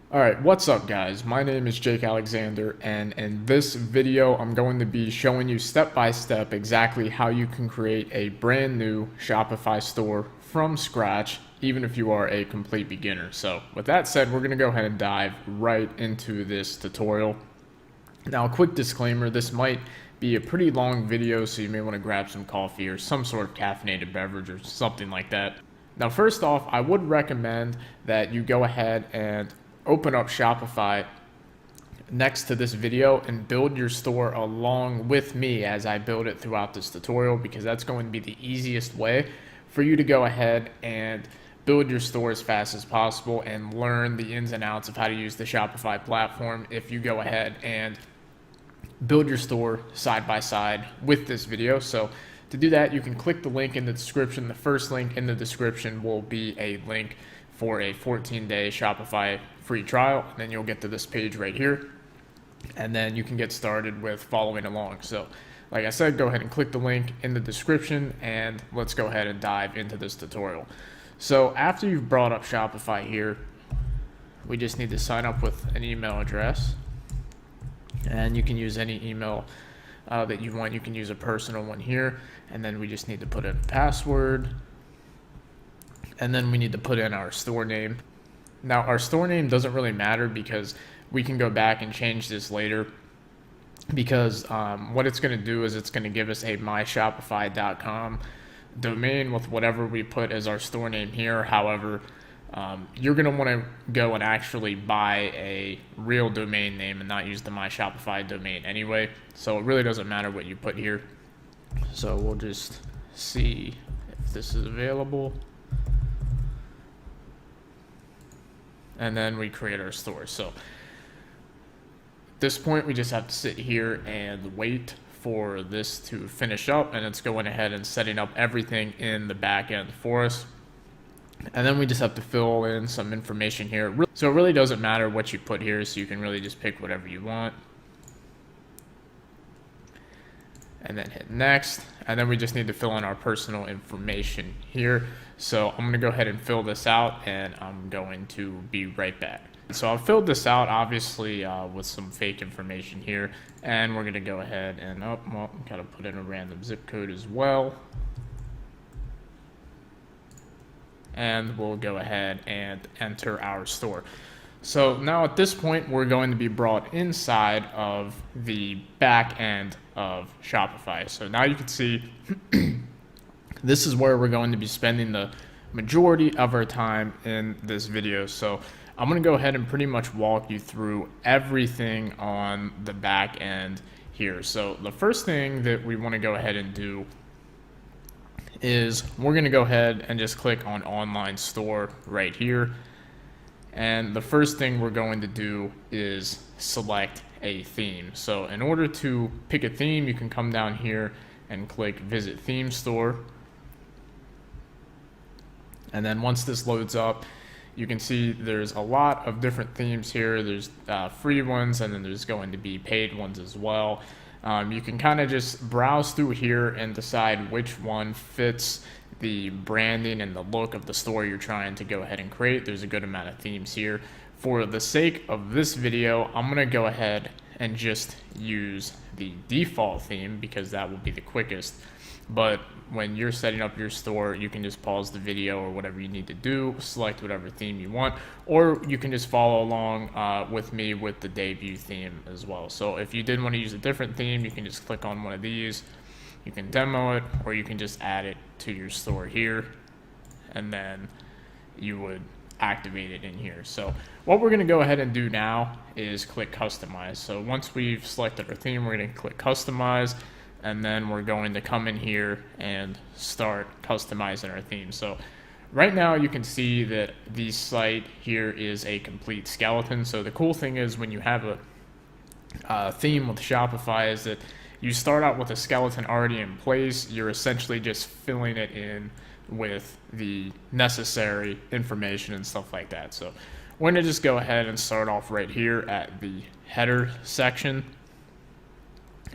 Alright, what's up guys? My name is Jake Alexander, and in this video I'm going to be showing you step by step exactly how you can create a brand new Shopify store from scratch, even if you are a complete beginner. So with that said, we're going to go ahead and dive right into this tutorial. Now, a quick disclaimer, this might be a pretty long video, so you may want to grab some coffee or some sort of caffeinated beverage or something like that. Now, first off, I would recommend that you go ahead and open up Shopify next to this video and build your store along with me as I build it throughout this tutorial, because that's going to be the easiest way for you to go ahead and build your store as fast as possible and learn the ins and outs of how to use the Shopify platform if you go ahead and build your store side by side with this video. So to do that, you can click the link in the description. The first link in the description will be a link for a 14-day Shopify free trial, and then you'll get to this page right here, and then you can get started with following along. So like I said, go ahead and click the link in the description, and let's go ahead and dive into this tutorial. So after you've brought up Shopify here, we just need to sign up with an email address, and you can use any email that you want. You can use a personal one here, and then we just need to put in a password, and then we need to put in our store name. Now, our store name doesn't really matter because we can go back and change this later, because what it's going to do is it's going to give us a myshopify.com domain with whatever we put as our store name here. However, you're going to want to go and actually buy a real domain name and not use the My Shopify domain anyway. So it really doesn't matter what you put here. So we'll just see if this is available. And then we create our store. So at this point, we just have to sit here and wait for this to finish up, and it's going ahead and setting up everything in the back end for us. And then we just have to fill in some information here. So it really doesn't matter what you put here, so you can really just pick whatever you want. And then hit next, and then we just need to fill in our personal information here. So I'm going to go ahead and fill this out, and I'm going to be right back. So I've filled this out, obviously, with some fake information here, and we're going to go ahead and gotta put in a random zip code as well. And we'll go ahead and enter our store. So now at this point, we're going to be brought inside of the back end of Shopify. So now you can see this is where we're going to be spending the majority of our time in this video. So I'm going to go ahead and pretty much walk you through everything on the back end here. So the first thing that we want to go ahead and do is we're going to go ahead and just click on online store right here. And the first thing we're going to do is select a theme. So in order to pick a theme, you can come down here and click visit theme store. And then once this loads up, you can see there's a lot of different themes here. There's free ones, and then there's going to be paid ones as well. You can kind of just browse through here and decide which one fits the branding and the look of the store you're trying to go ahead and create. There's a good amount of themes here. For the sake of this video, I'm going to go ahead and just use the default theme because that will be the quickest. But when you're setting up your store, you can just pause the video or whatever you need to do, select whatever theme you want, or you can just follow along with me with the debut theme as well. So if you did want to use a different theme, you can just click on one of these. You can demo it, or you can just add it to your store here, and then you would activate it in here. So what we're going to go ahead and do now is click customize. So once we've selected our theme, we're going to click customize, and then we're going to come in here and start customizing our theme. So right now you can see that the site here is a complete skeleton. So the cool thing is when you have a theme with Shopify is that you start out with a skeleton already in place. You're essentially just filling it in with the necessary information and stuff like that. So we're going to just go ahead and start off right here at the header section.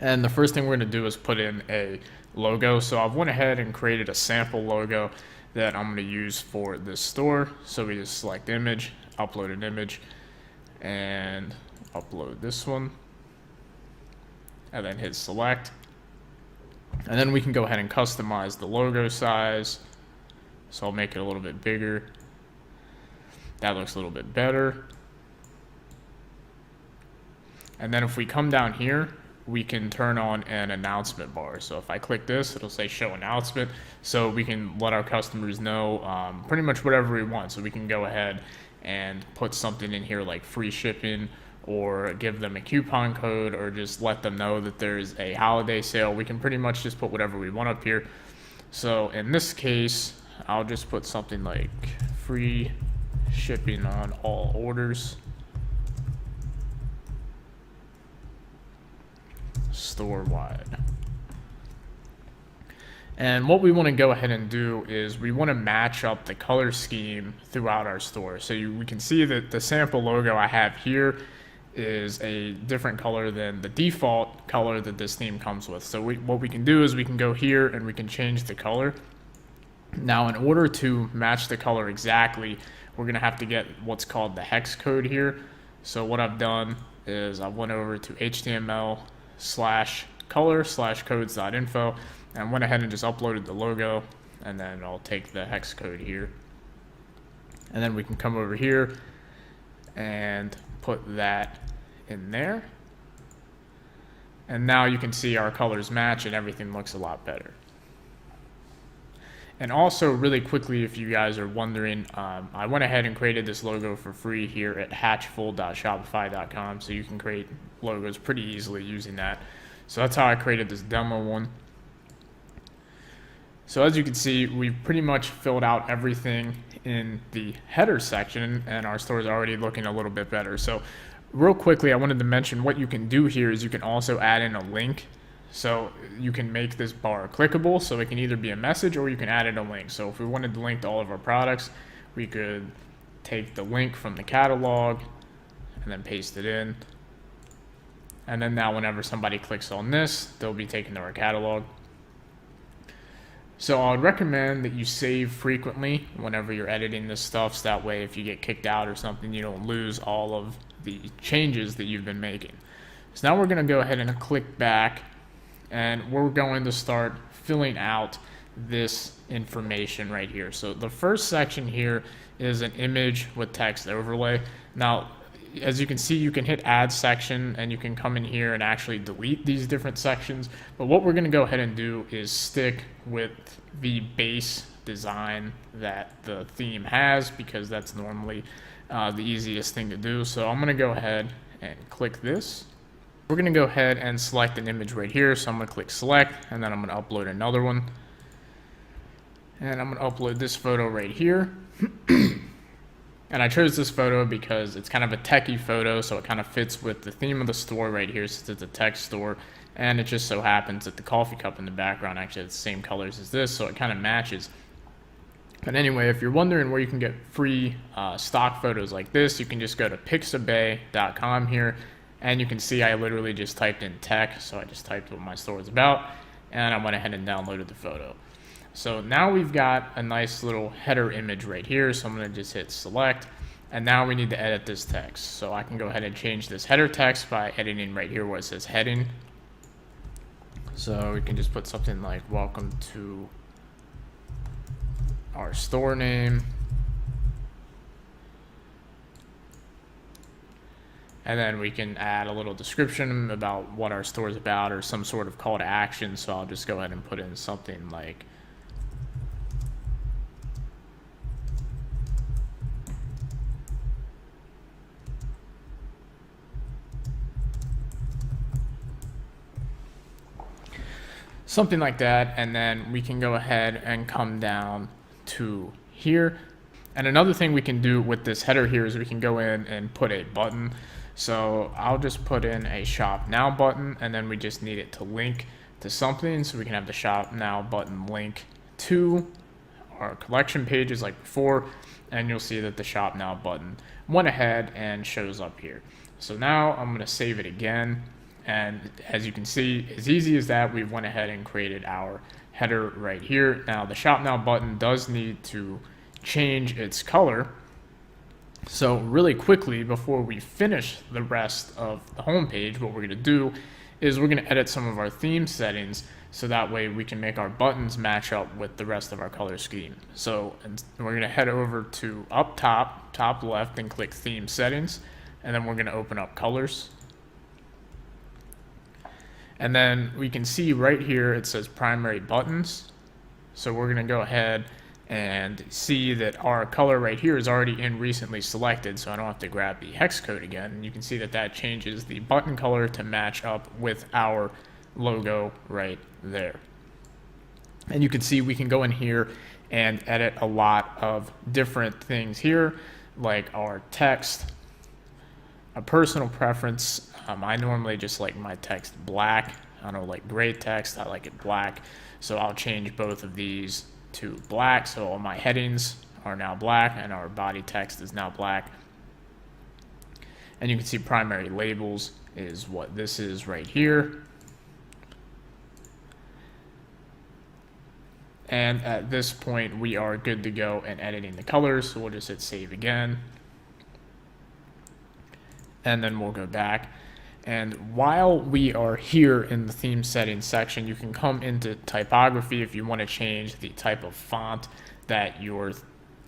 And the first thing we're going to do is put in a logo. So I've went ahead and created a sample logo that I'm going to use for this store. So we just select image, upload an image, and upload this one, and then hit select. And then we can go ahead and customize the logo size. So I'll make it a little bit bigger. That looks a little bit better. And then if we come down here, we can turn on an announcement bar. So if I click this, it'll say show announcement. So we can let our customers know pretty much whatever we want. So we can go ahead and put something in here like free shipping, or give them a coupon code, or just let them know that there's a holiday sale. We can pretty much just put whatever we want up here. So in this case, I'll just put something like free shipping on all orders, store-wide. And what we want to go ahead and do is we want to match up the color scheme throughout our store. So we can see that the sample logo I have here is a different color than the default color that this theme comes with. So what we can do is we can go here and we can change the color. Now, in order to match the color exactly, we're going to have to get what's called the hex code here. So what I've done is I went over to html/color/codes.info and went ahead and just uploaded the logo, and then I'll take the hex code here. And then we can come over here and put that in there. And now you can see our colors match and everything looks a lot better. And also, really quickly, if you guys are wondering, I went ahead and created this logo for free here at hatchful.shopify.com, so you can create logos pretty easily using that. So that's how I created this demo one. So as you can see, we've pretty much filled out everything in the header section, and our store is already looking a little bit better. So real quickly, I wanted to mention what you can do here is you can also add in a link. So you can make this bar clickable, so it can either be a message or you can add in a link. So if we wanted to link to all of our products, we could take the link from the catalog and then paste it in. And then now whenever somebody clicks on this, they'll be taken to our catalog. So I would recommend that you save frequently whenever you're editing this stuff, so that way if you get kicked out or something, you don't lose all of the changes that you've been making. So now we're going to go ahead and click back, and we're going to start filling out this information right here. So the first section here is an image with text overlay. Now, as you can see, you can hit add section and you can come in here and actually delete these different sections. But what we're going to go ahead and do is stick with the base design that the theme has, because that's normally the easiest thing to do. So I'm going to go ahead and click this. We're going to go ahead and select an image right here. So I'm going to click select, and then I'm going to upload another one. And I'm going to upload this photo right here. And I chose this photo because it's kind of a techie photo, so it kind of fits with the theme of the store right here, since it's a tech store. And it just so happens that the coffee cup in the background actually has the same colors as this, so it kind of matches. But anyway, if you're wondering where you can get free stock photos like this, you can just go to pixabay.com here, and you can see I literally just typed in tech, so I just typed what my store is about, and I went ahead and downloaded the photo. So now we've got a nice little header image right here, so I'm going to just hit select, and now we need to edit this text. So I can go ahead and change this header text by editing right here where it says heading. So we can just put something like welcome to our store name. And then we can add a little description about what our store is about, or some sort of call to action. So I'll just go ahead and put in something like something like that, and then we can go ahead and come down to here. And another thing we can do with this header here is we can go in and put a button. So I'll just put in a shop now button, and then we just need it to link to something, so we can have the shop now button link to our collection pages like before, and you'll see that the shop now button went ahead and shows up here. So now I'm going to save it again. And as you can see, as easy as that, we went ahead and created our header right here. Now the shop now button does need to change its color. So really quickly, before we finish the rest of the home page, what we're going to do is we're going to edit some of our theme settings so that way we can make our buttons match up with the rest of our color scheme. So we're going to head over to up top left, and click theme settings, and then we're going to open up colors. And then we can see right here it says primary buttons. So we're going to go ahead and see that our color right here is already in recently selected, so I don't have to grab the hex code again. And you can see that that changes the button color to match up with our logo right there. And you can see we can go in here and edit a lot of different things here, like our text, a personal preference. I normally just like my text black. I don't like gray text, I like it black. So I'll change both of these to black, so all my headings are now black and our body text is now black. And you can see primary labels is what this is right here. And at this point we are good to go in editing the colors, so we'll just hit save again. And then we'll go back. And while we are here in the theme settings section, you can come into typography if you want to change the type of font that your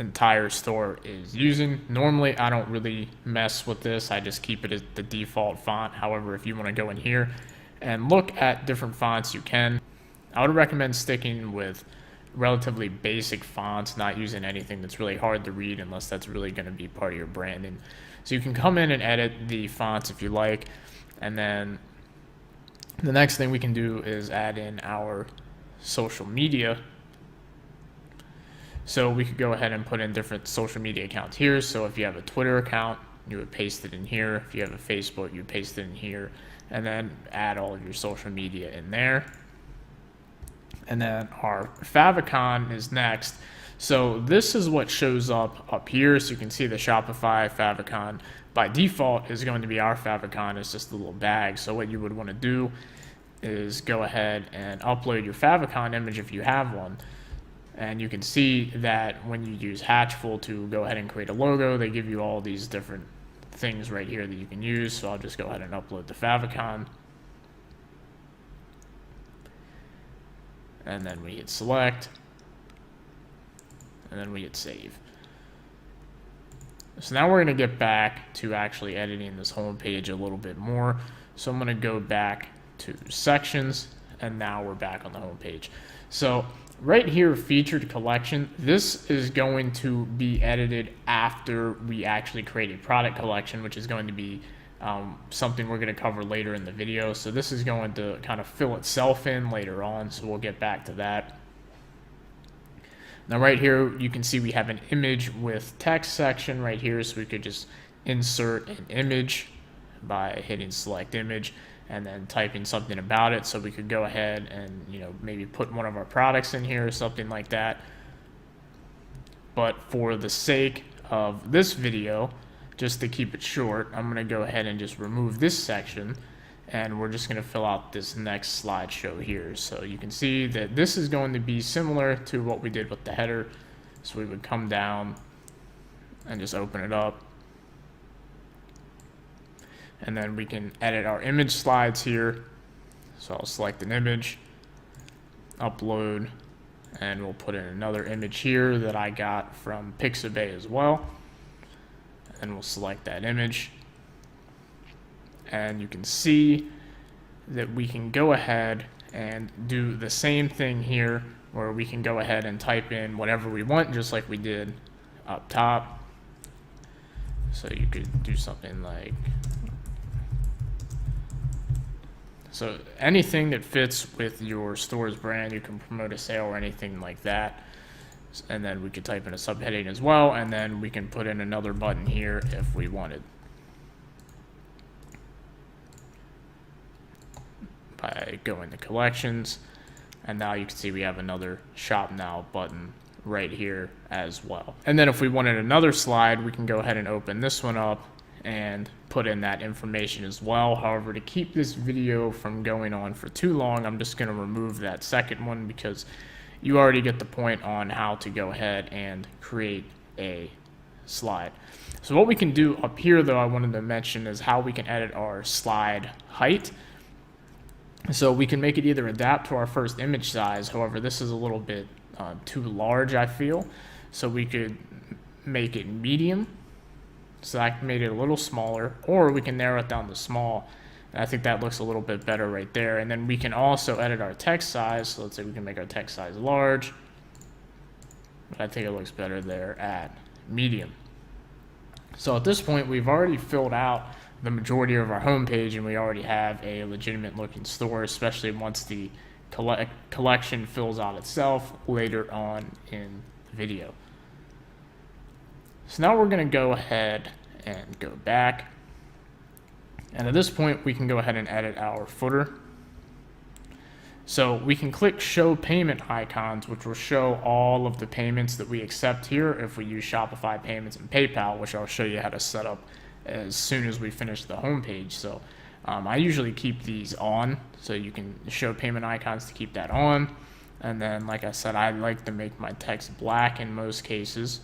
entire store is using. Normally, I don't really mess with this. I just keep it as the default font. However, if you want to go in here and look at different fonts, you can. I would recommend sticking with relatively basic fonts, not using anything that's really hard to read unless that's really going to be part of your branding. So you can come in and edit the fonts if you like. And then the next thing we can do is add in our social media. So we could go ahead and put in different social media accounts here. So if you have a Twitter account, you would paste it in here. If you have a Facebook, you would paste it in here, and then add all of your social media in there. And then our favicon is next. So this is what shows up here. So you can see the Shopify favicon by default is going to be our favicon. It's just a little bag. So what you would want to do is go ahead and upload your favicon image if you have one. And you can see that when you use Hatchful to go ahead and create a logo, they give you all these different things right here that you can use. So I'll just go ahead and upload the favicon. And then we hit select. And then we hit save. So now we're going to get back to actually editing this home page a little bit more. So I'm going to go back to sections, and now we're back on the home page. So right here, featured collection, this is going to be edited after we actually create a product collection, which is going to be something we're going to cover later in the video. So this is going to kind of fill itself in later on, so we'll get back to that. Now right here, you can see we have an image with text section right here, so we could just insert an image by hitting select image and then typing something about it. So we could go ahead and, maybe put one of our products in here or something like that. But for the sake of this video, just to keep it short, I'm going to go ahead and just remove this section, and we're just going to fill out this next slideshow here. So you can see that this is going to be similar to what we did with the header. So we would come down and just open it up. And then we can edit our image slides here. So I'll select an image, upload, and we'll put in another image here that I got from Pixabay as well. And we'll select that image. And you can see that we can go ahead and do the same thing here, where we can go ahead and type in whatever we want, just like we did up top. So you could do something like, so anything that fits with your store's brand, you can promote a sale or anything like that. And then we could type in a subheading as well, and then we can put in another button here if we wanted. By going to collections, and now you can see we have another shop now button right here as well. And then if we wanted another slide, we can go ahead and open this one up and put in that information as well. However, to keep this video from going on for too long, I'm just going to remove that second one, because you already get the point on how to go ahead and create a slide. So what we can do up here, though, I wanted to mention is how we can edit our slide height. So we can make it either adapt to our first image size. However, this is a little bit too large, I feel. So we could make it medium. So I made it a little smaller, or we can narrow it down to small. And I think that looks a little bit better right there. And then we can also edit our text size. So let's say we can make our text size large. But I think it looks better there at medium. So at this point, we've already filled out the majority of our homepage, and we already have a legitimate looking store, especially once the collection fills out itself later on in the video. So now we're going to go ahead and go back. And at this point, we can go ahead and edit our footer. So we can click show payment icons, which will show all of the payments that we accept here if we use Shopify payments and PayPal, which I'll show you how to set up as soon as we finish the homepage. So I usually keep these on, so you can show payment icons to keep that on. And then, like I said, I like to make my text black in most cases.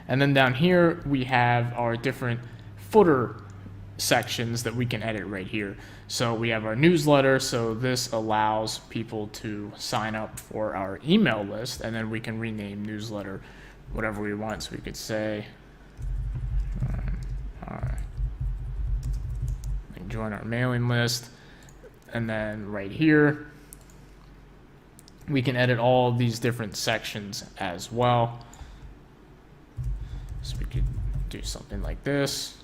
And then down here, we have our different footer sections that we can edit right here. So we have our newsletter, so this allows people to sign up for our email list, and then we can rename newsletter whatever we want. So we could say join our mailing list, and then right here we can edit all these different sections as well. So we could do something like this.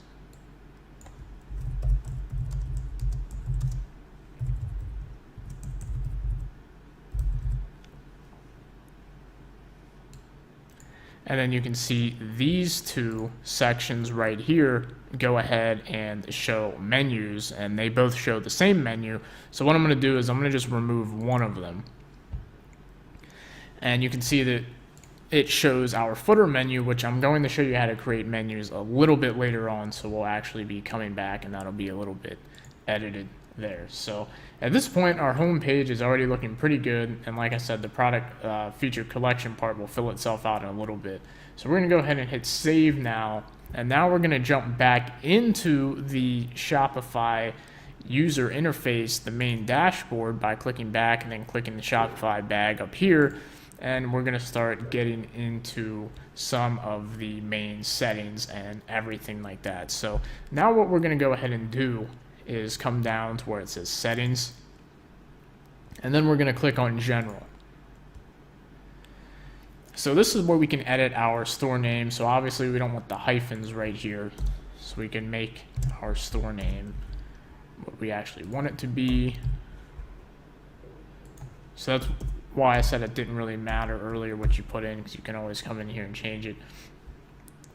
And then you can see these two sections right here go ahead and show menus, and they both show the same menu. So what I'm going to do is I'm going to just remove one of them. And you can see that it shows our footer menu, which I'm going to show you how to create menus a little bit later on. So we'll actually be coming back, and that'll be a little bit edited there. So at this point, our home page is already looking pretty good, and like I said, the product feature collection part will fill itself out in a little bit. So we're going to go ahead and hit save now, and now we're going to jump back into the Shopify user interface, the main dashboard, by clicking back and then clicking the Shopify bag up here, and we're going to start getting into some of the main settings and everything like that. So now what we're going to go ahead and do is come down to where it says settings, and then we're going to click on general. So this is where we can edit our store name. So obviously we don't want the hyphens right here, so we can make our store name what we actually want it to be. So that's why I said it didn't really matter earlier what you put in, because you can always come in here and change it.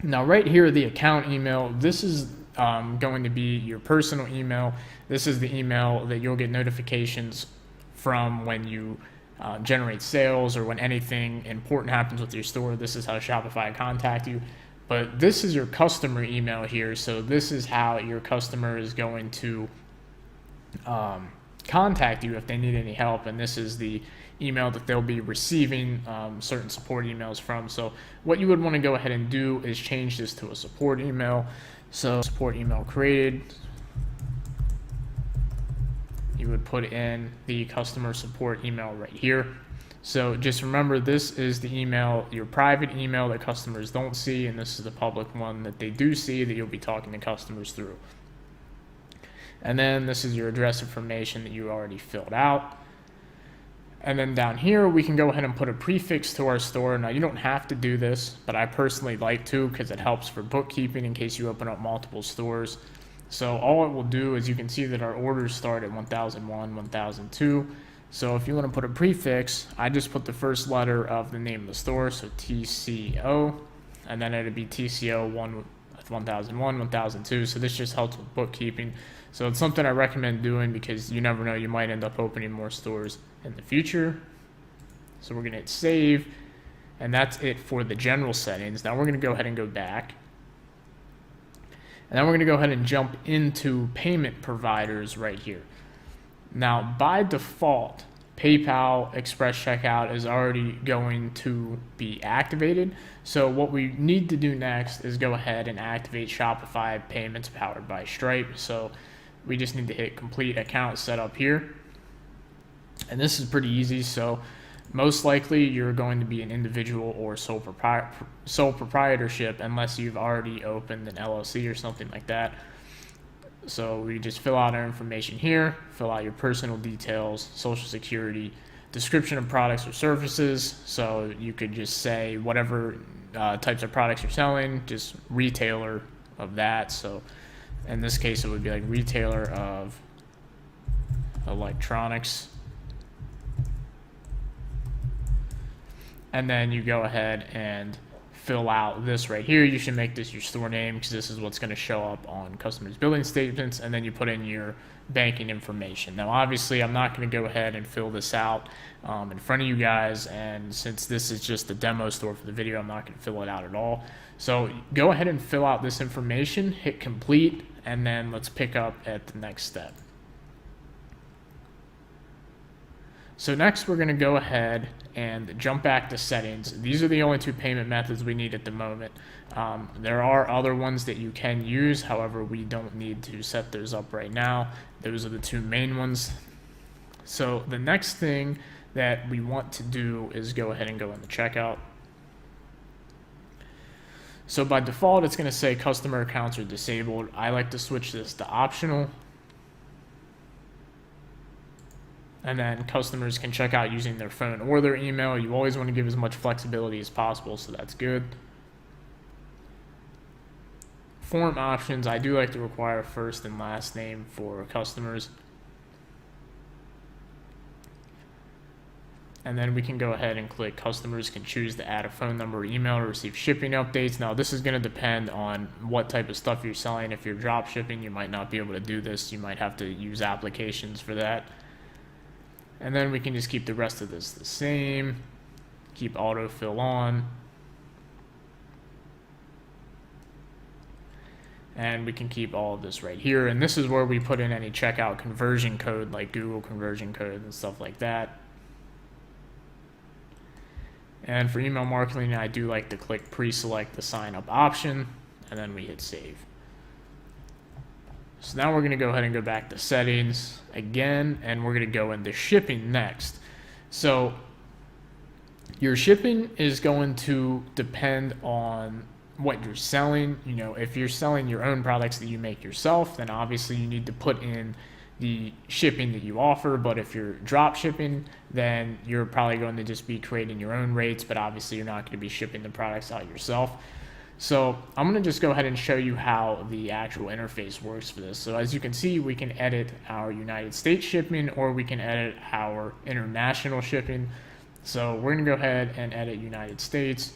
Now right here, the account email, this is going to be your personal email. This is the email that you'll get notifications from when you generate sales or when anything important happens with your store. This is how Shopify contact you. But this is your customer email here. So this is how your customer is going to contact you if they need any help. And this is the email that they'll be receiving certain support emails from. So what you would want to go ahead and do is change this to a support email. So support email created, you would put in the customer support email right here. So just remember, this is the email, your private email that customers don't see, and this is the public one that they do see, that you'll be talking to customers through. And then this is your address information that you already filled out. And then down here, we can go ahead and put a prefix to our store. Now, you don't have to do this, but I personally like to, because it helps for bookkeeping in case you open up multiple stores. So all it will do is, you can see that our orders start at 1001, 1002. So if you want to put a prefix, I just put the first letter of the name of the store, so TCO, and then it'd be TCO 1001, 1002. So this just helps with bookkeeping. So it's something I recommend doing, because you never know, you might end up opening more stores in the future. So we're going to hit save, and that's it for the general settings. Now we're going to go ahead and go back, and then we're going to go ahead and jump into payment providers right here. Now by default, PayPal Express Checkout is already going to be activated. So what we need to do next is go ahead and activate Shopify payments powered by Stripe. So we just need to hit complete account setup here. And this is pretty easy. So most likely you're going to be an individual or sole proprietorship unless you've already opened an LLC or something like that. So we just fill out our information here, fill out your personal details, social security, description of products or services. So you could just say whatever types of products you're selling, just retailer of that. So in this case, it would be like retailer of electronics. And then you go ahead and fill out this right here. You should make this your store name because this is what's going to show up on customers' billing statements, and then you put in your banking information. Now obviously I'm not going to go ahead and fill this out in front of you guys, and since this is just a demo store for the video, I'm not going to fill it out at all. So go ahead and fill out this information, hit complete, and then let's pick up at the next step. So next we're going to go ahead and jump back to settings. These are the only two payment methods we need at the moment. There are other ones that you can use, however we don't need to set those up right now. Those are the two main ones. So the next thing that we want to do is go ahead and go into checkout. So by default it's going to say customer accounts are disabled. I like to switch this to optional. And then customers can check out using their phone or their email. You always want to give as much flexibility as possible, so that's good. Form options, I do like to require first and last name for customers. And then we can go ahead and click customers can choose to add a phone number or email to receive shipping updates. Now this is going to depend on what type of stuff you're selling. If you're drop shipping, you might not be able to do this. You might have to use applications for that. And then we can just keep the rest of this the same, keep autofill on. And we can keep all of this right here. And this is where we put in any checkout conversion code like Google conversion code and stuff like that. And for email marketing, I do like to click pre-select the sign up option, and then we hit save. So now we're going to go ahead and go back to settings again, and we're going to go into shipping next. So your shipping is going to depend on what you're selling. You know, if you're selling your own products that you make yourself, then obviously you need to put in the shipping that you offer. But if you're drop shipping, then you're probably going to just be creating your own rates, but obviously you're not going to be shipping the products out yourself. So I'm going to just go ahead and show you how the actual interface works for this. So as you can see, we can edit our United States shipping, or we can edit our international shipping. So we're going to go ahead and edit United States.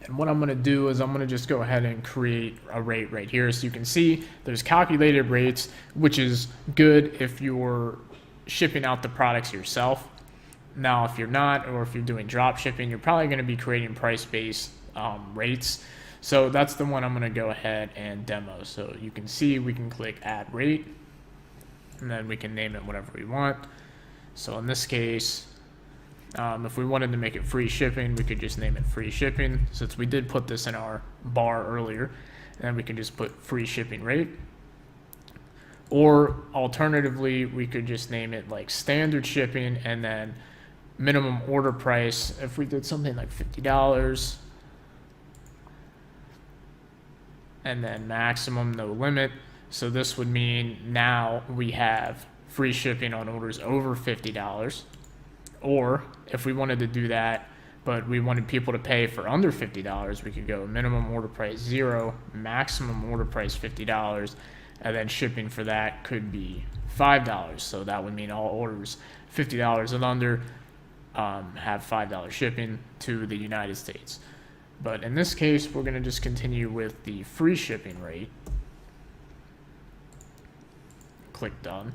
And what I'm going to do is I'm going to just go ahead and create a rate right here. So you can see there's calculated rates, which is good if you're shipping out the products yourself. Now, if you're not, or if you're doing drop shipping, you're probably going to be creating price-based rates. So that's the one I'm going to go ahead and demo. So you can see we can click add rate, and then we can name it whatever we want. So in this case, if we wanted to make it free shipping, we could just name it free shipping, since we did put this in our bar earlier. And then we can just put free shipping rate. Or alternatively, we could just name it like standard shipping, and then minimum order price. If we did something like $50, and then maximum no limit. So this would mean now we have free shipping on orders over $50. Or if we wanted to do that, but we wanted people to pay for under $50, we could go minimum order price $0, maximum order price $50, and then shipping for that could be $5. So that would mean all orders $50 and under have $5 shipping to the United States. But in this case, we're going to just continue with the free shipping rate. Click done.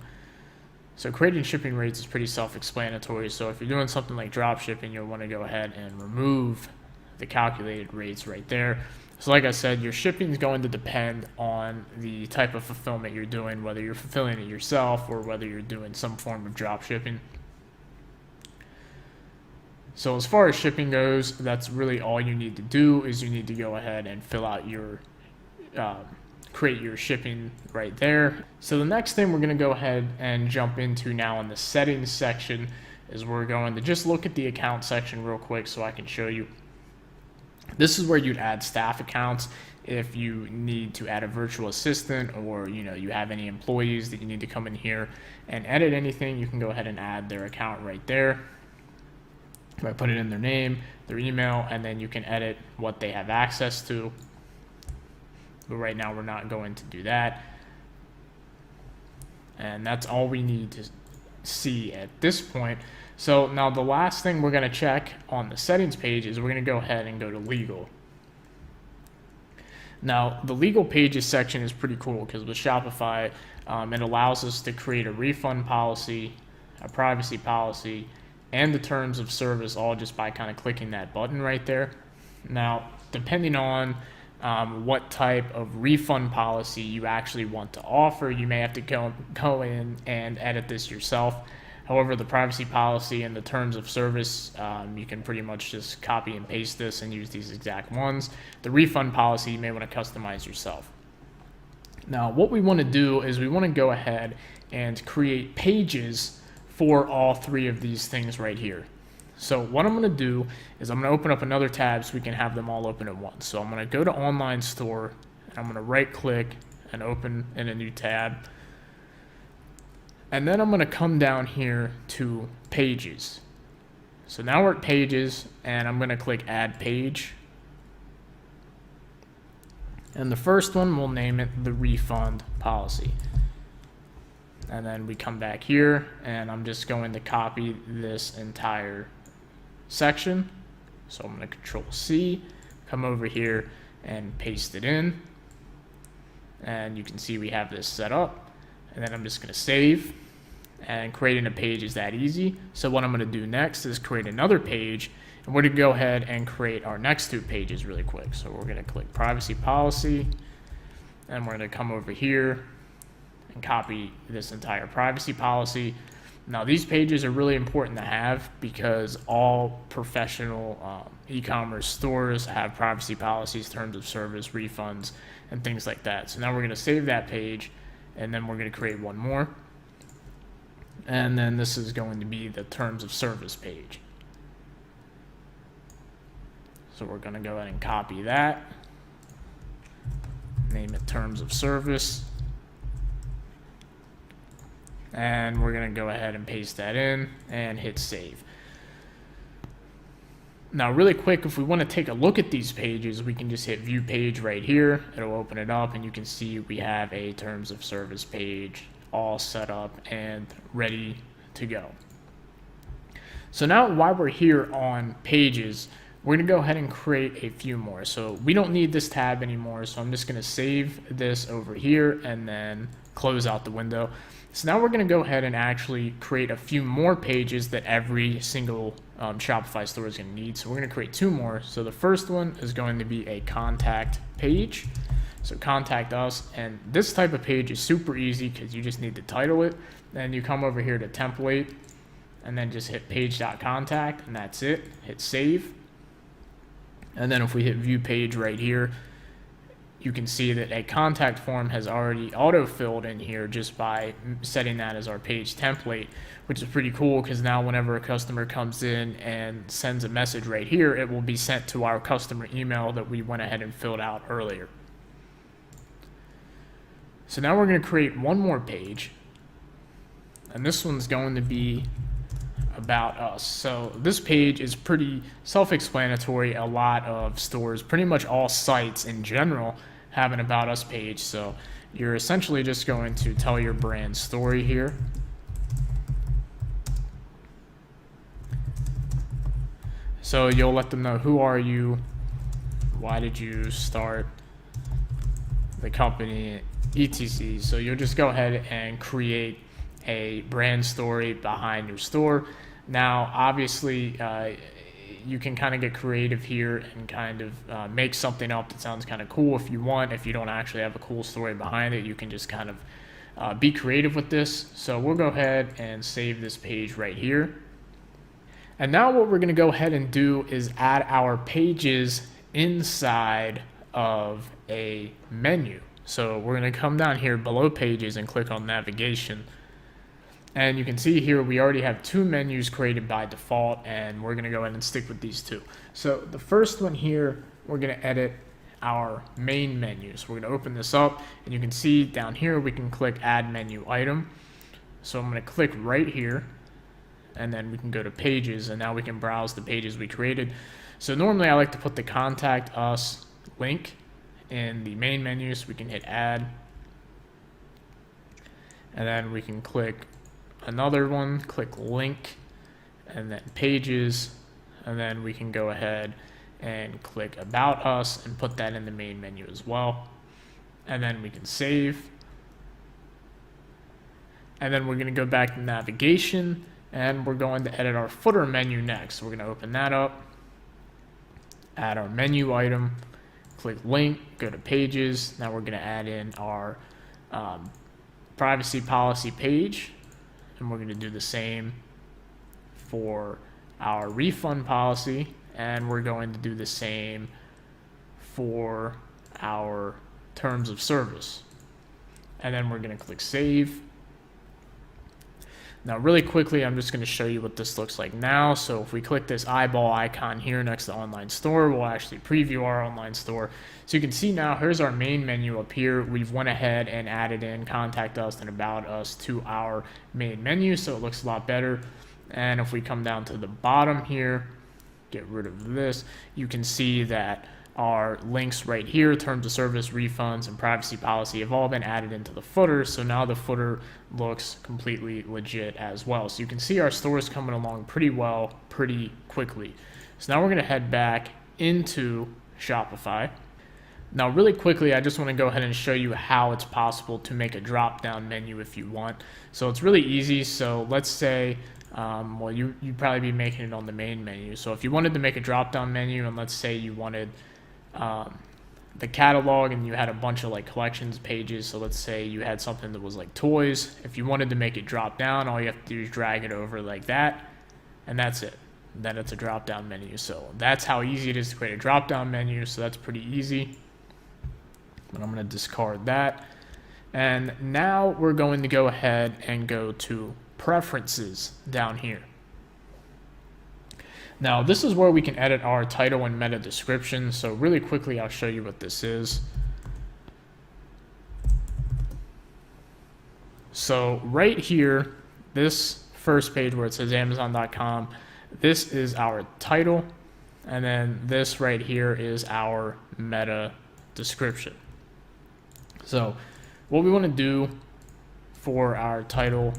So creating shipping rates is pretty self-explanatory. So if you're doing something like drop shipping, you'll want to go ahead and remove the calculated rates right there. So like I said, your shipping is going to depend on the type of fulfillment you're doing, whether you're fulfilling it yourself or whether you're doing some form of drop shipping. So as far as shipping goes, that's really all you need to do. Is you need to go ahead and fill out your create your shipping right there. So the next thing we're going to go ahead and jump into now in the settings section is we're going to just look at the account section real quick so I can show you. This is where you'd add staff accounts if you need to add a virtual assistant, or you have any employees that you need to come in here and edit anything. You can go ahead and add their account right there by putting in their name, their email, and then you can edit what they have access to. But right now we're not going to do that. And that's all we need to see at this point. So now the last thing we're going to check on the settings page is we're going to go ahead and go to legal. Now the legal pages section is pretty cool because with Shopify, it allows us to create a refund policy, a privacy policy, and the terms of service, all just by kind of clicking that button right there. Now, depending on what type of refund policy you actually want to offer, you may have to go in and edit this yourself. However, the privacy policy and the terms of service, you can pretty much just copy and paste this and use these exact ones. The refund policy you may want to customize yourself. Now, what we want to do is we want to go ahead and create pages for all three of these things right here. So what I'm going to do is I'm going to open up another tab so we can have them all open at once. So I'm going to go to online store and I'm going to right click and open in a new tab. And then I'm going to come down here to pages. So now we're at pages and I'm going to click add page. And the first one, we'll name it the refund policy. And then we come back here and I'm just going to copy this entire section. So I'm going to Control C, come over here and paste it in. And you can see we have this set up. And then I'm just going to save. And creating a page is that easy. So what I'm going to do next is create another page. And we're going to go ahead and create our next two pages really quick. So we're going to click privacy policy. And we're going to come over here and copy this entire privacy policy. Now these pages are really important to have because all professional e-commerce stores have privacy policies, terms of service, refunds, and things like that. So now we're going to save that page and then we're going to create one more. And then this is going to be the terms of service page. So we're going to go ahead and copy that, name it terms of service. And we're going to go ahead and paste that in and hit save. Now really quick, if we want to take a look at these pages, we can just hit view page right here. It'll open it up and you can see we have a terms of service page all set up and ready to go. So now while we're here on pages, we're going to go ahead and create a few more. So we don't need this tab anymore. So I'm just going to save this over here and then close out the window. So now we're going to go ahead and actually create a few more pages that every single Shopify store is going to need. So we're going to create two more. So the first one is going to be a contact page. So contact us, and this type of page is super easy because you just need to title it. Then you come over here to template and then just hit page.contact and that's it. Hit save. And then if we hit view page right here, you can see that a contact form has already auto-filled in here just by setting that as our page template, which is pretty cool because now whenever a customer comes in and sends a message right here, it will be sent to our customer email that we went ahead and filled out earlier. So now we're going to create one more page, and this one's going to be about us. So this page is pretty self-explanatory. A lot of stores, pretty much all sites in general, have an about us page. So you're essentially just going to tell your brand story here. So you'll let them know, who are you, why did you start the company, etc. So you'll just go ahead and create a brand story behind your store. Now obviously you can kind of get creative here and kind of make something up that sounds kind of cool if you want. If you don't actually have a cool story behind it, you can just kind of be creative with this. So we'll go ahead and save this page right here. And now what we're going to go ahead and do is add our pages inside of a menu. So we're going to come down here below pages and click on navigation. And you can see here we already have two menus created by default, and we're going to go ahead and stick with these two. So the first one here, we're going to edit our main menu. So we're going to open this up, and you can see down here we can click add menu item. So I'm going to click right here, and then we can go to pages, and now we can browse the pages we created. So normally I like to put the contact us link in the main menu, so we can hit add, and then we can click another one, click link, and then pages, and then we can go ahead and click about us and put that in the main menu as well. And then we can save, and then we're going to go back to navigation, and we're going to edit our footer menu next. So we're going to open that up, add our menu item, click link, go to pages. Now we're going to add in our privacy policy page, and we're going to do the same for our refund policy, and we're going to do the same for our terms of service. And then we're going to click save. Now really quickly, I'm just going to show you what this looks like now. So if we click this eyeball icon here next to online store, we'll actually preview our online store. So you can see now, here's our main menu up here. We've went ahead and added in contact us and about us to our main menu, so it looks a lot better. And if we come down to the bottom here, get rid of this, you can see that our links right here, terms of service, refunds, and privacy policy, have all been added into the footer. So now the footer looks completely legit as well. So you can see our store is coming along pretty well, pretty quickly. So now we're going to head back into Shopify. Now really quickly, I just want to go ahead and show you how it's possible to make a drop-down menu if you want. So it's really easy. So let's say, well, you'd probably be making it on the main menu. So if you wanted to make a drop-down menu, and let's say you wanted the catalog and you had a bunch of like collections pages, so let's say you had something that was like toys. If you wanted to make it drop down, all you have to do is drag it over like that, and that's it. Then it's a drop down menu. So that's how easy it is to create a drop down menu. So that's pretty easy. But I'm going to discard that. And now we're going to go ahead and go to preferences down here. Now this is where we can edit our title and meta description. So really quickly, I'll show you what this is. So right here, this first page where it says Amazon.com, this is our title, and then this right here is our meta description. So what we want to do for our title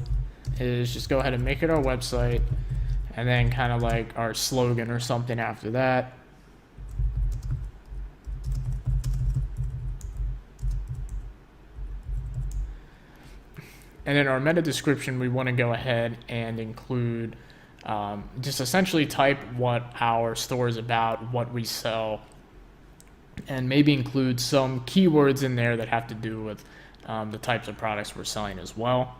is just go ahead and make it our website, and then kind of like our slogan or something after that. And in our meta description, we want to go ahead and include, just essentially type what our store is about, what we sell, and maybe include some keywords in there that have to do with the types of products we're selling as well.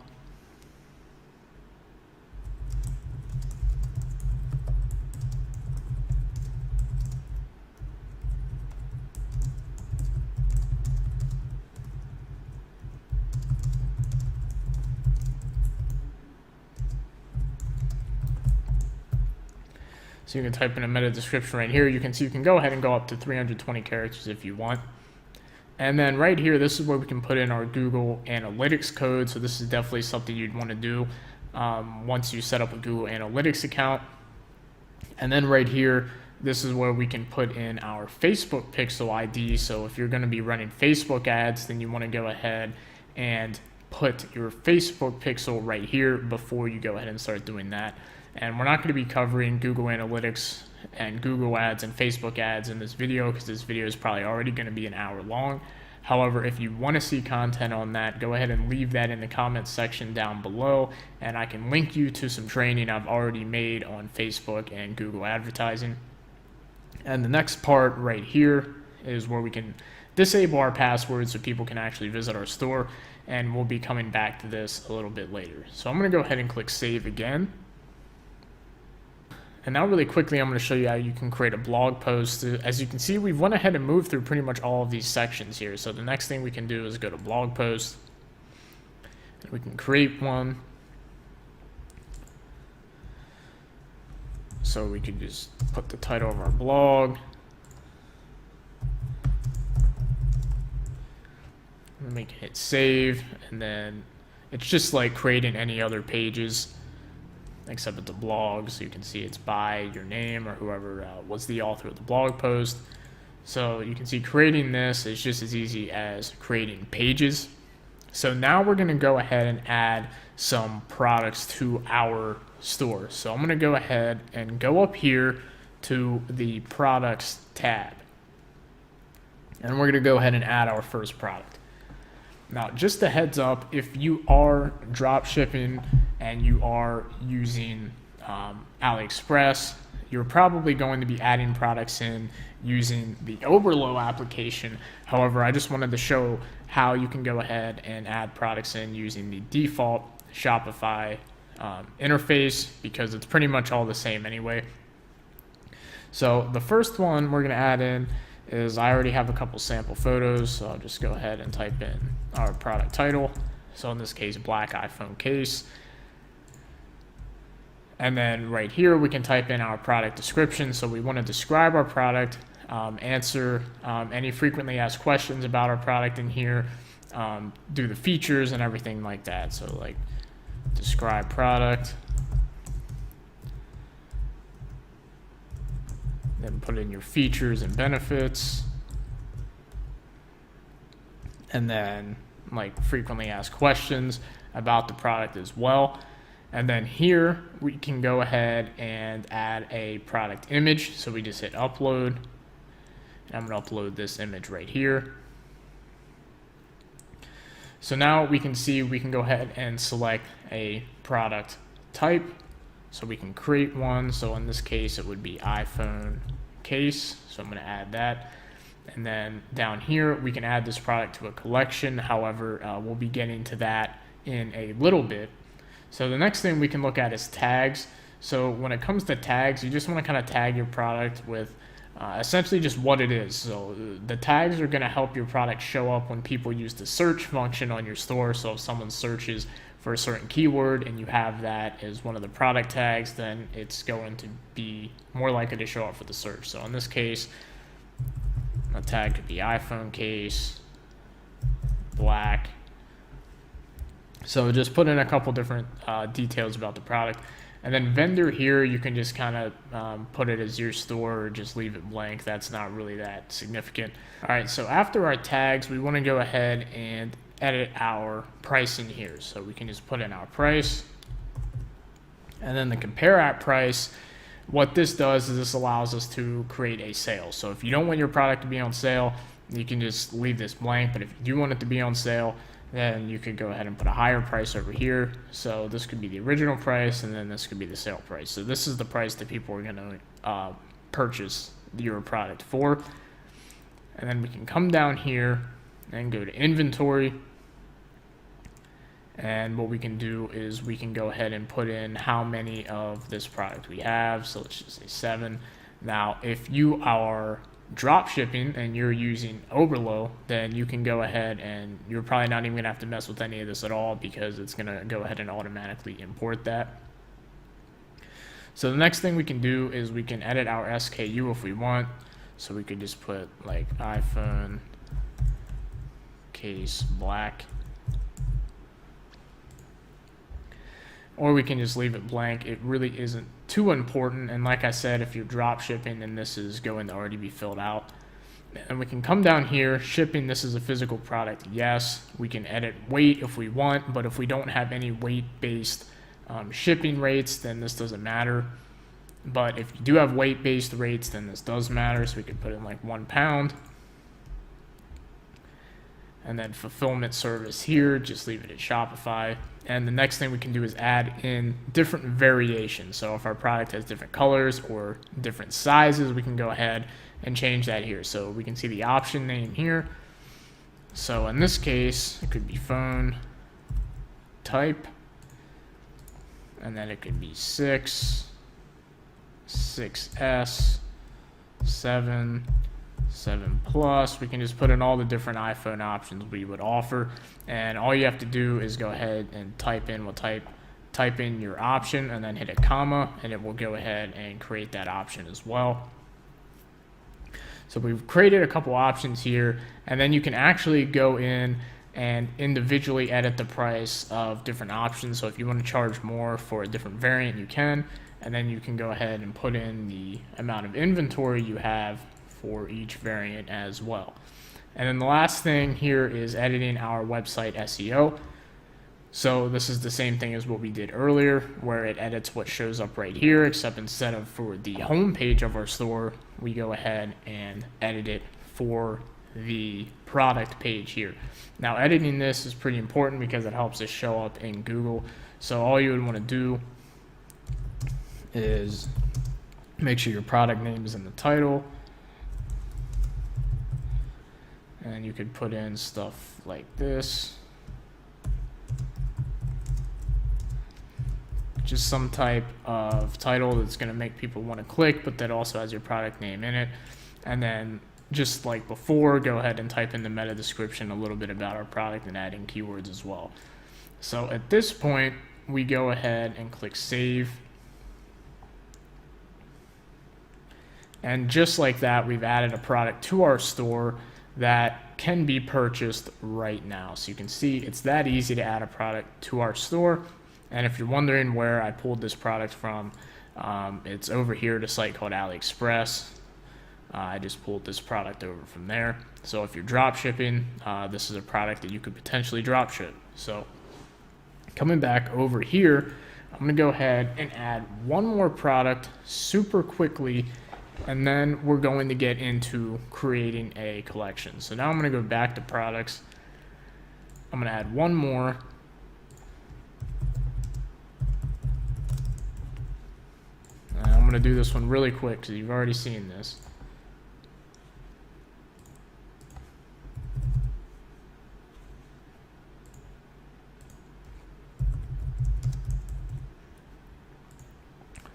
So you can type in a meta description right here. You can see you can go ahead and go up to 320 characters if you want. And then right here, this is where we can put in our Google Analytics code. So this is definitely something you'd want to do once you set up a Google Analytics account. And then right here, this is where we can put in our Facebook pixel ID. So if you're going to be running Facebook ads, then you want to go ahead and put your Facebook pixel right here before you go ahead and start doing that. And we're not going to be covering Google Analytics and Google ads and Facebook ads in this video, because this video is probably already going to be an hour long. However, if you want to see content on that, go ahead and leave that in the comments section down below, and I can link you to some training I've already made on Facebook and Google advertising. And the next part right here is where we can disable our passwords so people can actually visit our store, and we'll be coming back to this a little bit later. So I'm going to go ahead and click save again. And now really quickly, I'm going to show you how you can create a blog post. As you can see, we've went ahead and moved through pretty much all of these sections here. So the next thing we can do is go to blog post. And we can create one. So we could just put the title of our blog. And we can hit save, and then it's just like creating any other pages, except it's a blog, so you can see it's by your name or whoever was the author of the blog post. So you can see creating this is just as easy as creating pages. So now we're going to go ahead and add some products to our store. So I'm going to go ahead and go up here to the products tab. And we're going to go ahead and add our first product. Now, just a heads up, if you are drop shipping and you are using AliExpress, you're probably going to be adding products in using the Oberlo application. However, I just wanted to show how you can go ahead and add products in using the default Shopify interface, because it's pretty much all the same anyway. So the first one we're going to add in is, I already have a couple sample photos, so I'll just go ahead and type in our product title. So in this case, black iPhone case. And then right here, we can type in our product description. So we want to describe our product, answer any frequently asked questions about our product in here, do the features and everything like that. So like describe product, then put in your features and benefits, and then like frequently asked questions about the product as well. And then here we can go ahead and add a product image. So we just hit upload, and I'm going to upload this image right here. So now we can see we can go ahead and select a product type. So we can create one. So in this case, it would be iPhone case. So I'm going to add that. And then down here, we can add this product to a collection. However, we'll be getting to that in a little bit. So the next thing we can look at is tags. So when it comes to tags, you just want to kind of tag your product with essentially just what it is. So the tags are going to help your product show up when people use the search function on your store. So if someone searches for a certain keyword and you have that as one of the product tags, then it's going to be more likely to show up for the search. So in this case, a tag could be iPhone case, black. So just put in a couple different details about the product. And then vendor here, you can just kind of put it as your store or just leave it blank. That's not really that significant. All right, so after our tags, we want to go ahead and edit our pricing here. So we can just put in our price. And then the compare at price, what this does is this allows us to create a sale. So if you don't want your product to be on sale, you can just leave this blank. But if you do want it to be on sale, then you could go ahead and put a higher price over here. So this could be the original price, and then this could be the sale price. So this is the price that people are going to purchase your product for. And then we can come down here and go to inventory. And what we can do is we can go ahead and put in how many of this product we have. So let's just say 7. Now, if you are drop shipping and you're using Oberlo, then you can go ahead and you're probably not even gonna have to mess with any of this at all, because it's gonna go ahead and automatically import that. So the next thing we can do is we can edit our SKU if we want. So we could just put like iPhone case black, or we can just leave it blank. It really isn't too important. And like I said, if you're drop shipping, then this is going to already be filled out. And we can come down here, shipping, this is a physical product. Yes, we can edit weight if we want, but if we don't have any weight-based shipping rates, then this doesn't matter. But if you do have weight-based rates, then this does matter. So we could put in like 1 pound. And then fulfillment service here, just leave it at Shopify. And the next thing we can do is add in different variations. So if our product has different colors or different sizes, we can go ahead and change that here. So we can see the option name here. So in this case, it could be phone type, and then it could be 6, 6S, 7, 7 Plus. We can just put in all the different iPhone options we would offer, and all you have to do is go ahead and type in your option and then hit a comma, and it will go ahead and create that option as well. So we've created a couple options here, and then you can actually go in and individually edit the price of different options. So if you want to charge more for a different variant, you can, and then you can go ahead and put in the amount of inventory you have for each variant as well. And then the last thing here is editing our website SEO. So this is the same thing as what we did earlier, where it edits what shows up right here, except instead of for the home page of our store, we go ahead and edit it for the product page here. Now, editing this is pretty important because it helps us show up in Google. So all you would want to do is make sure your product name is in the title, and you could put in stuff like this. Just some type of title that's going to make people want to click, but that also has your product name in it. And then just like before, go ahead and type in the meta description, a little bit about our product, and add in keywords as well. So at this point, we go ahead and click save. And just like that, we've added a product to our store that can be purchased right now. So you can see it's that easy to add a product to our store. And if you're wondering where I pulled this product from, it's over here at a site called AliExpress. I just pulled this product over from there. So if you're drop shipping, this is a product that you could potentially drop ship. So coming back over here, I'm going to go ahead and add one more product super quickly, and then we're going to get into creating a collection. So now I'm going to go back to products. I'm going to add one more. And I'm going to do this one really quick because you've already seen this.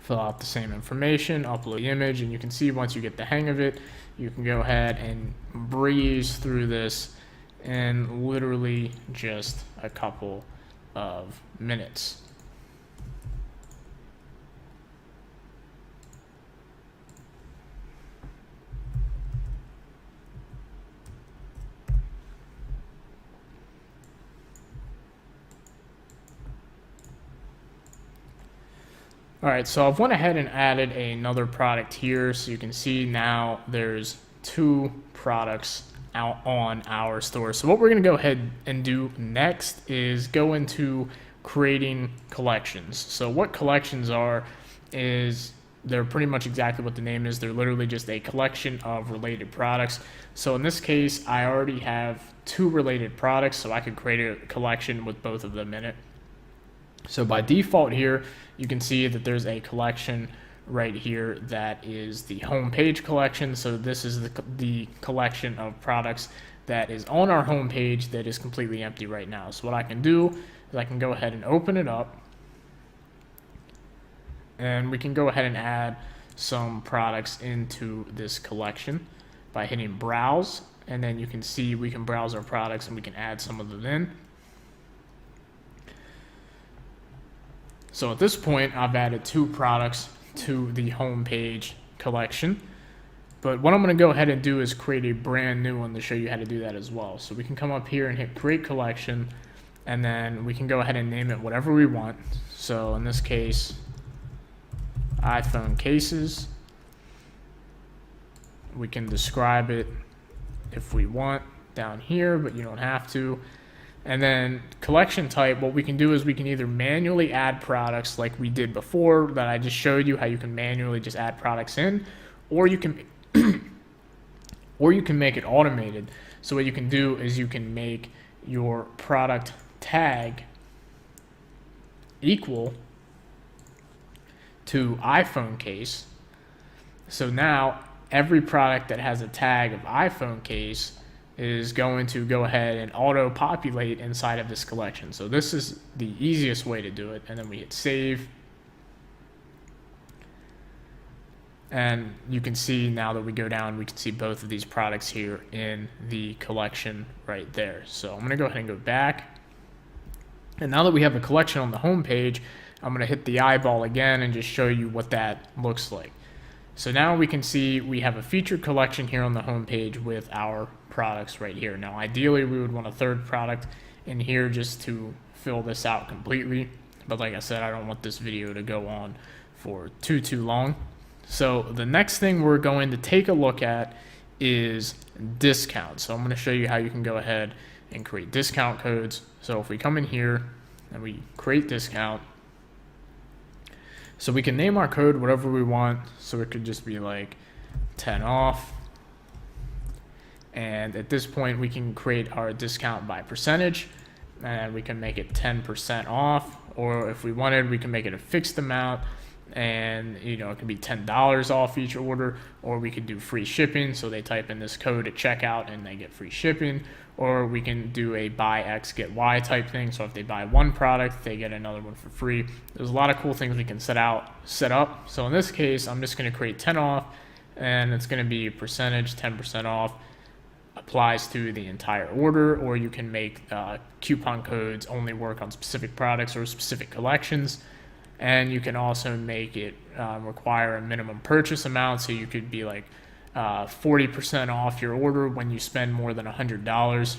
Fill out the same information, upload the image, and you can see once you get the hang of it, you can go ahead and breeze through this in literally just a couple of minutes. All right, so I've went ahead and added another product here, so you can see now there's two products out on our store. So what we're gonna go ahead and do next is go into creating collections. So what collections are is they're pretty much exactly what the name is. They're literally just a collection of related products. So in this case, I already have two related products, so I could create a collection with both of them in it. So by default here, you can see that there's a collection right here that is the home page collection. So this is the collection of products that is on our home page that is completely empty right now. So what I can do is I can go ahead and open it up, and we can go ahead and add some products into this collection by hitting browse, and then you can see we can browse our products and we can add some of them in. So at this point, I've added two products to the home page collection. But what I'm going to go ahead and do is create a brand new one to show you how to do that as well. So we can come up here and hit create collection, and then we can go ahead and name it whatever we want. So in this case, iPhone cases. We can describe it if we want down here, but you don't have to. And then collection type, what we can do is we can either manually add products like we did before that I just showed you how you can manually just add products in, or you can or you can make it automated. So what you can do is you can make your product tag equal to iPhone case. So now every product that has a tag of iPhone case is going to go ahead and auto-populate inside of this collection. So this is the easiest way to do it. And then we hit save. And you can see now that we go down, we can see both of these products here in the collection right there. So I'm going to go ahead and go back. And now that we have a collection on the home page, I'm going to hit the eyeball again and just show you what that looks like. So now we can see we have a featured collection here on the home page with our products right here. Now ideally we would want a third product in here just to fill this out completely. But like I said, I don't want this video to go on for too long. So the next thing we're going to take a look at is discounts. So I'm going to show you how you can go ahead and create discount codes. So if we come in here and we create discount, so we can name our code whatever we want. So it could just be like 10 off. And at this point we can create our discount by percentage, and we can make it 10% off, or if we wanted, we can make it a fixed amount. And it can be $10 off each order, or we could do free shipping. So they type in this code at checkout and they get free shipping, or we can do a buy X get Y type thing. So if they buy one product, they get another one for free. There's a lot of cool things we can set up. So in this case, I'm just going to create 10 off, and it's going to be percentage 10% off, applies to the entire order. Or you can make coupon codes only work on specific products or specific collections. And you can also make it require a minimum purchase amount. So you could be like 40% off your order when you spend more than $100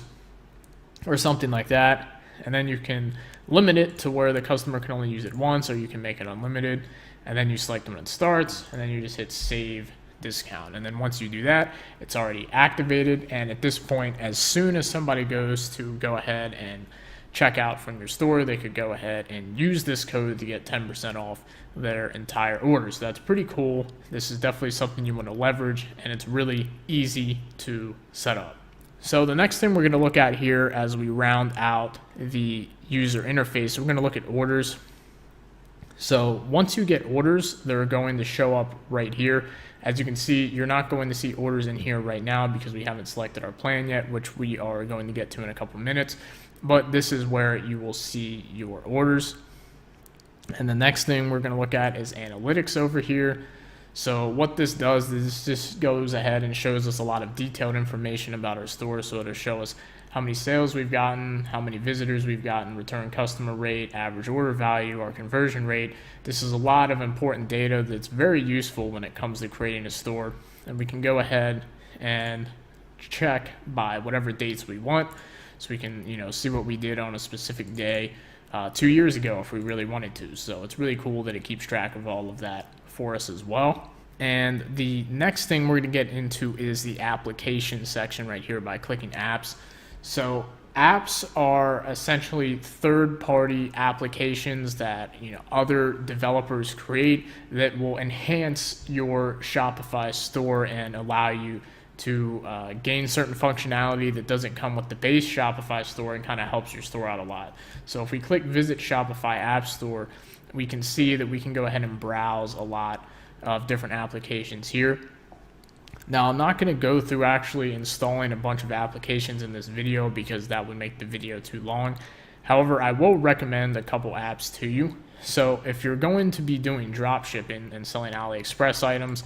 or something like that. And then you can limit it to where the customer can only use it once, or you can make it unlimited. And then you select when it starts, and then you just hit save discount. And then once you do that, it's already activated. And at this point, as soon as somebody goes to go ahead and check out from your store, they could go ahead and use this code to get 10% off their entire order. So that's pretty cool. This is definitely something you want to leverage, and it's really easy to set up. So the next thing we're going to look at here as we round out the user interface, we're going to look at orders. So once you get orders, they're going to show up right here. As you can see, you're not going to see orders in here right now because we haven't selected our plan yet, which we are going to get to in a couple minutes. But this is where you will see your orders. And the next thing we're going to look at is analytics over here. So what this does is this goes ahead and shows us a lot of detailed information about our store. So it'll show us how many sales we've gotten, how many visitors we've gotten, return customer rate, average order value, our conversion rate. This is a lot of important data that's very useful when it comes to creating a store. And we can go ahead and check by whatever dates we want. So we can, see what we did on a specific day 2 years ago if we really wanted to. So it's really cool that it keeps track of all of that for us as well. And the next thing we're going to get into is the application section right here by clicking apps. So apps are essentially third-party applications that other developers create that will enhance your Shopify store and allow you to gain certain functionality that doesn't come with the base Shopify store, and kind of helps your store out a lot. So if we click Visit Shopify App Store, we can see that we can go ahead and browse a lot of different applications here. Now, I'm not going to go through actually installing a bunch of applications in this video because that would make the video too long. However, I will recommend a couple apps to you. So if you're going to be doing drop shipping and selling AliExpress items,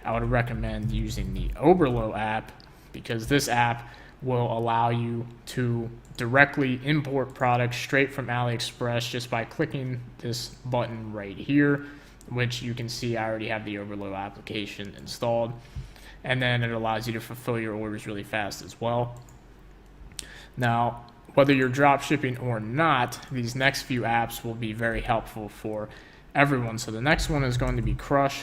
I would recommend using the Oberlo app, because this app will allow you to directly import products straight from AliExpress just by clicking this button right here, which you can see I already have the Oberlo application installed. And then it allows you to fulfill your orders really fast as well. Now, whether you're drop shipping or not, these next few apps will be very helpful for everyone. So the next one is going to be Crush.pix.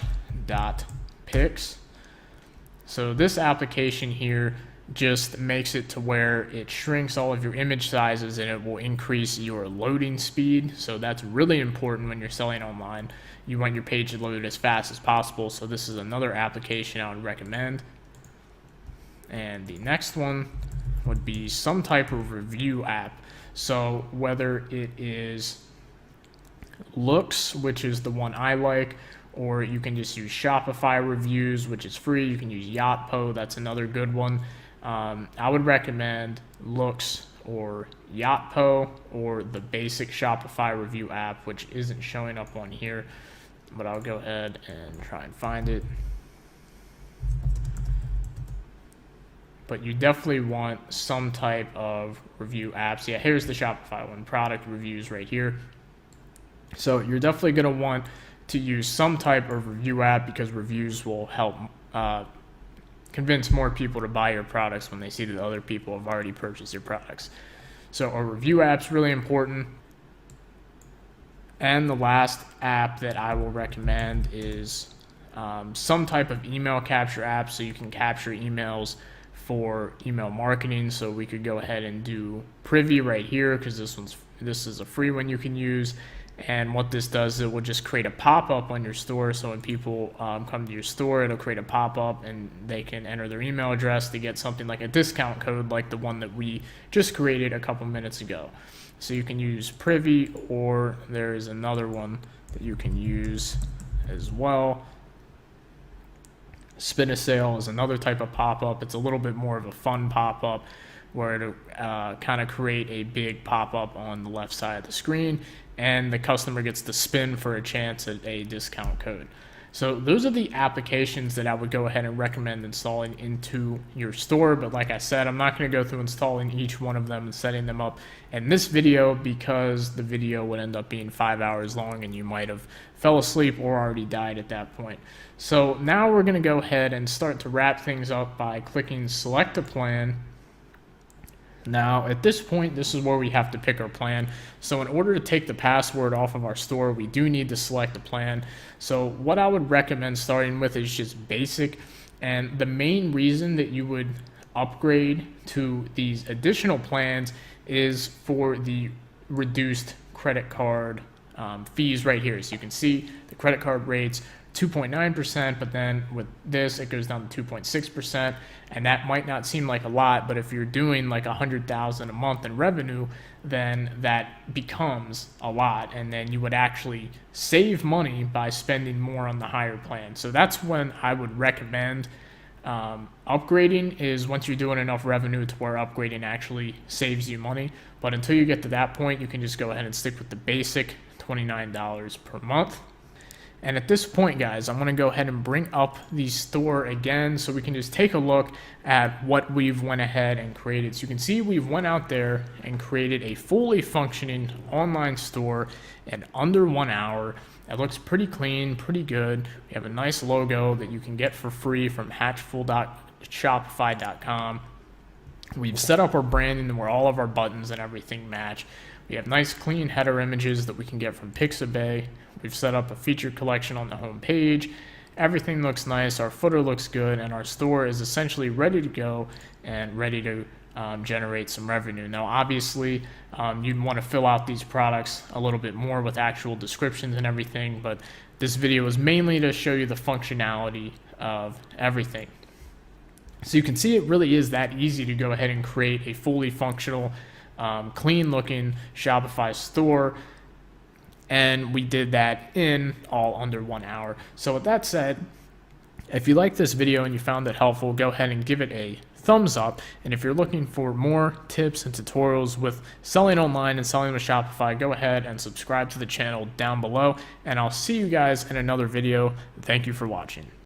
So this application here just makes it to where it shrinks all of your image sizes, and it will increase your loading speed. So that's really important when you're selling online. You want your page to load as fast as possible. So this is another application I would recommend. And the next one would be some type of review app. So whether it is Looks, which is the one I like, or you can just use Shopify Reviews, which is free. You can use Yotpo, that's another good one. I would recommend Looks or Yotpo, or the basic Shopify Review app, which isn't showing up on here, but I'll go ahead and try and find it. but you definitely want some type of review apps. Yeah, here's the Shopify one, product reviews right here. So you're definitely going to want to use some type of review app, because reviews will help convince more people to buy your products when they see that other people have already purchased your products. So a review app's really important. And the last app that I will recommend is some type of email capture app, so you can capture emails for email marketing. So we could go ahead and do Privy right here, because this is a free one you can use. And what this does, it will just create a pop-up on your store. So when people come to your store, it'll create a pop-up and they can enter their email address to get something like a discount code, like the one that we just created a couple minutes ago. So you can use Privy, or there is another one that you can use as well. Spin a Sale is another type of pop-up. It's a little bit more of a fun pop-up, where it'll kind of create a big pop-up on the left side of the screen, and the customer gets to spin for a chance at a discount code. So those are the applications that I would go ahead and recommend installing into your store. But like I said, I'm not going to go through installing each one of them and setting them up in this video, because the video would end up being 5 hours long and you might have fell asleep or already died at that point. So now we're going to go ahead and start to wrap things up by clicking select a plan. Now at this point, this is where we have to pick our plan. So in order to take the password off of our store, we do need to select a plan. So what I would recommend starting with is just basic. And the main reason that you would upgrade to these additional plans is for the reduced credit card fees right here. So you can see the credit card rates 2.9%, but then with this it goes down to 2.6%, and that might not seem like a lot, but if you're doing like $100,000 a month in revenue, then that becomes a lot, and then you would actually save money by spending more on the higher plan. So that's when I would recommend upgrading, is once you're doing enough revenue to where upgrading actually saves you money. But until you get to that point, you can just go ahead and stick with the basic $29 per month. And at this point, guys, I'm going to go ahead and bring up the store again so we can just take a look at what we've went ahead and created. So you can see we've went out there and created a fully functioning online store in under 1 hour. It looks pretty clean, pretty good. We have a nice logo that you can get for free from hatchful.shopify.com. We've set up our branding where all of our buttons and everything match. We have nice clean header images that we can get from Pixabay. We've set up a featured collection on the home page. Everything looks nice, our footer looks good, and our store is essentially ready to go and ready to generate some revenue. Now obviously you'd want to fill out these products a little bit more with actual descriptions and everything, but this video is mainly to show you the functionality of everything. So you can see it really is that easy to go ahead and create a fully functional, clean looking Shopify store. And we did that in all under 1 hour. So with that said, if you like this video and you found it helpful, go ahead and give it a thumbs up. And if you're looking for more tips and tutorials with selling online and selling with Shopify, go ahead and subscribe to the channel down below. And I'll see you guys in another video. Thank you for watching.